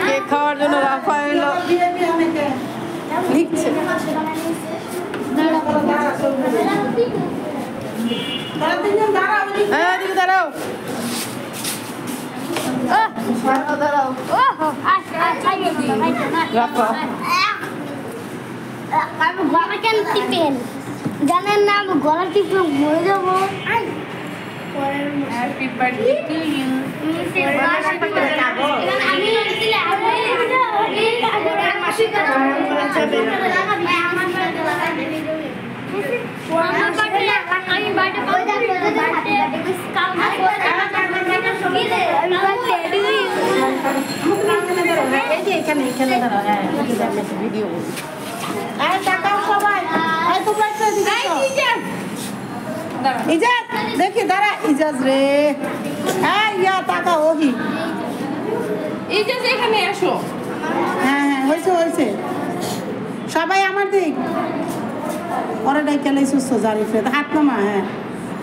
Cake খাওয়ার জন্য Rafael লিখছে। দাঁড়াও জানেন না আমি গলা টিপে মরে যাবো। Happy birthday to you. এখানে এখানে দাঁড়াও। হ্যাঁ ভিডিও সবাই ইজাজ দেখি দাঁড়া ইজাজ রে। হ্যাঁ ইয়া টাকা ওহি ইজাজ এখানে আসো। হ্যাঁ হ্যাঁ হয়েছে হয়েছে সবাই আমার দিক ওরা ডাইকেলাই সুস্থ জারিফে হাত নামা। হ্যাঁ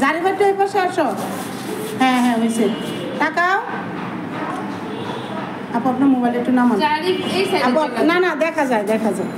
জারিফের তো এই পাশে আসো। হ্যাঁ হ্যাঁ হয়েছে টাকাও আপু আপনার মোবাইল একটু নামান। না না দেখা যায় দেখা যায়।